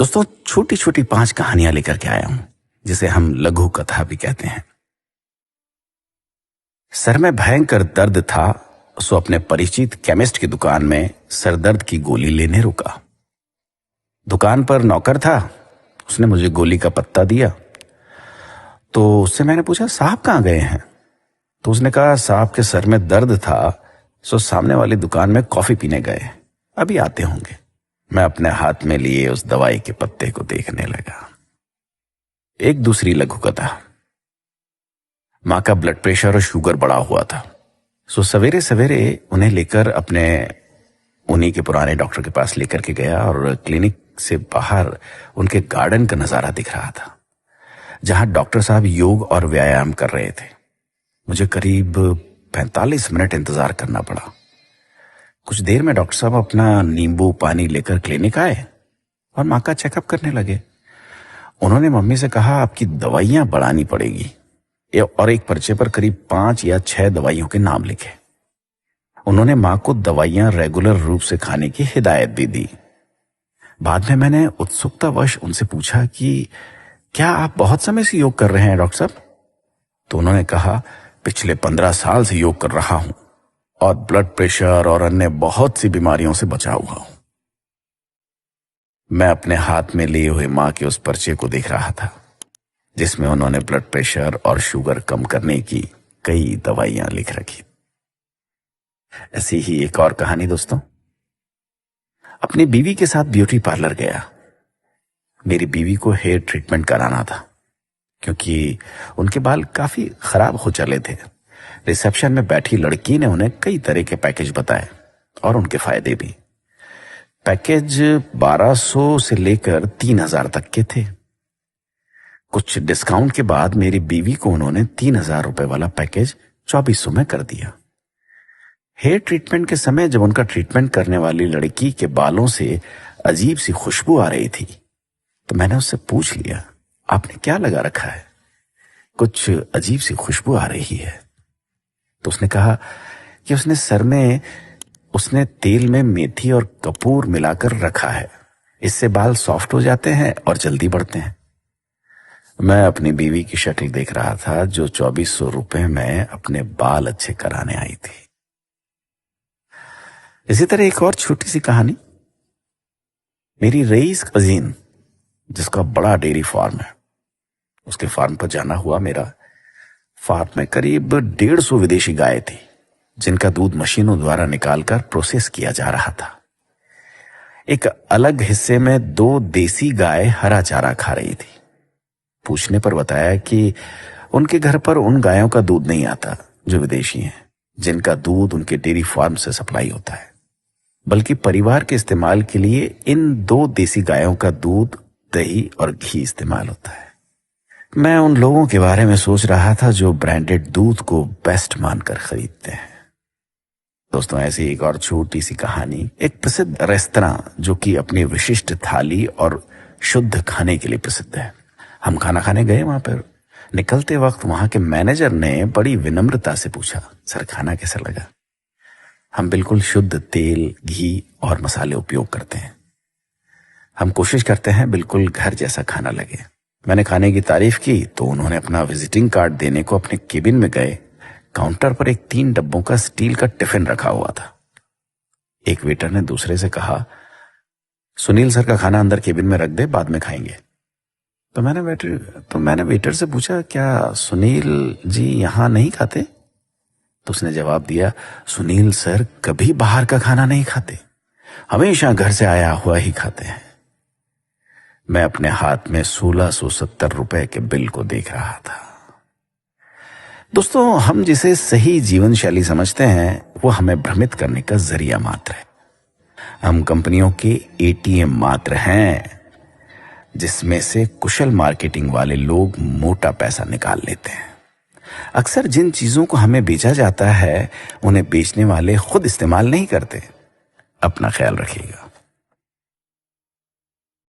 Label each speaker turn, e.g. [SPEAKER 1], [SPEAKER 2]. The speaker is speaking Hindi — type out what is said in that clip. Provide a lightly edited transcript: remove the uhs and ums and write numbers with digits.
[SPEAKER 1] दोस्तों, छोटी छोटी 5 कहानियां लेकर के आया हूं, जिसे हम लघु कथा भी कहते हैं। सर में भयंकर दर्द था, सो अपने परिचित केमिस्ट की दुकान में सरदर्द की गोली लेने रुका। दुकान पर नौकर था, उसने मुझे गोली का पत्ता दिया। तो उससे मैंने पूछा, साहब कहाँ गए हैं? तो उसने कहा, साहब के सर में दर्द था, सो सामने वाली दुकान में कॉफी पीने गए, अभी आते होंगे। मैं अपने हाथ में लिए उस दवाई के पत्ते को देखने लगा। एक दूसरी लघु कथा। माँ का ब्लड प्रेशर और शुगर बढ़ा हुआ था, सो सवेरे सवेरे उन्हें लेकर अपने उन्हीं के पुराने डॉक्टर के पास लेकर के गया और क्लिनिक से बाहर उनके गार्डन का नजारा दिख रहा था, जहां डॉक्टर साहब योग और व्यायाम कर रहे थे। मुझे करीब 45 मिनट इंतजार करना पड़ा। कुछ देर में डॉक्टर साहब अपना नींबू पानी लेकर क्लिनिक आए और माँ का चेकअप करने लगे। उन्होंने मम्मी से कहा, आपकी दवाइयां बढ़ानी पड़ेगी, और एक पर्चे पर करीब 5 या 6 दवाइयों के नाम लिखे। उन्होंने माँ को दवाइयां रेगुलर रूप से खाने की हिदायत भी दी। बाद में मैंने उत्सुकतावश उनसे पूछा कि क्या आप बहुत समय से योग कर रहे हैं डॉक्टर साहब? तो उन्होंने कहा, पिछले 15 साल से योग कर रहा हूं और ब्लड प्रेशर और अन्य बहुत सी बीमारियों से बचा हुआ हूं। मैं अपने हाथ में लिए हुए मां के उस पर्चे को देख रहा था, जिसमें उन्होंने ब्लड प्रेशर और शुगर कम करने की कई दवाइयां लिख रखी। ऐसी ही एक और कहानी दोस्तों। अपनी बीवी के साथ ब्यूटी पार्लर गया। मेरी बीवी को हेयर ट्रीटमेंट कराना था, क्योंकि उनके बाल काफी खराब हो चले थे। रिसेप्शन में बैठी लड़की ने उन्हें कई तरह के पैकेज बताए और उनके फायदे भी। पैकेज 1200 से लेकर 3000 तक के थे। कुछ डिस्काउंट के बाद मेरी बीवी को उन्होंने 3000 रुपए वाला पैकेज 2400 में कर दिया। हेयर ट्रीटमेंट के समय जब उनका ट्रीटमेंट करने वाली लड़की के बालों से अजीब सी खुशबू आ रही थी, तो मैंने उससे पूछ लिया, आपने क्या लगा रखा है? कुछ अजीब सी खुशबू आ रही है। तो उसने कहा कि उसने सर में तेल में मेथी और कपूर मिलाकर रखा है, इससे बाल सॉफ्ट हो जाते हैं और जल्दी बढ़ते हैं। मैं अपनी बीवी की शक्ल देख रहा था, जो 2400 रुपए में अपने बाल अच्छे कराने आई थी। इसी तरह एक और छोटी सी कहानी। मेरी रईस कजीन, जिसका बड़ा डेयरी फार्म है, उसके फार्म पर जाना हुआ मेरा। फार्म में करीब 150 विदेशी गाय थी, जिनका दूध मशीनों द्वारा निकालकर प्रोसेस किया जा रहा था। एक अलग हिस्से में 2 देसी गाय हरा चारा खा रही थी। पूछने पर बताया कि उनके घर पर उन गायों का दूध नहीं आता जो विदेशी हैं, जिनका दूध उनके डेयरी फार्म से सप्लाई होता है, बल्कि परिवार के इस्तेमाल के लिए इन 2 देसी गायों का दूध, दही और घी इस्तेमाल होता है। मैं उन लोगों के बारे में सोच रहा था जो ब्रांडेड दूध को बेस्ट मानकर खरीदते हैं। दोस्तों, ऐसी एक और छोटी सी कहानी। एक प्रसिद्ध रेस्तरां जो कि अपनी विशिष्ट थाली और शुद्ध खाने के लिए प्रसिद्ध है। हम खाना खाने गए वहां पर। निकलते वक्त वहां के मैनेजर ने बड़ी विनम्रता से पूछा, सर खाना कैसा लगा? हम बिल्कुल शुद्ध तेल, घी और मसाले उपयोग करते हैं। हम कोशिश करते हैं बिल्कुल घर जैसा खाना लगे। मैंने खाने की तारीफ की तो उन्होंने अपना विजिटिंग कार्ड देने को अपने केबिन में गए। काउंटर पर एक 3 डब्बों का स्टील का टिफिन रखा हुआ था। एक वेटर ने दूसरे से कहा, सुनील सर का खाना अंदर केबिन में रख दे, बाद में खाएंगे। तो मैंने वेटर से पूछा, क्या सुनील जी यहां नहीं खाते? तो उसने जवाब दिया, सुनील सर कभी बाहर का खाना नहीं खाते, हमेशा घर से आया हुआ ही खाते हैं। मैं अपने हाथ में 1670 रुपए के बिल को देख रहा था। दोस्तों, हम जिसे सही जीवन शैली समझते हैं, वो हमें भ्रमित करने का जरिया मात्र है। हम कंपनियों के एटीएम मात्र हैं, जिसमें से कुशल मार्केटिंग वाले लोग मोटा पैसा निकाल लेते हैं। अक्सर जिन चीजों को हमें बेचा जाता है, उन्हें बेचने वाले खुद इस्तेमाल नहीं करते। अपना ख्याल रखिएगा।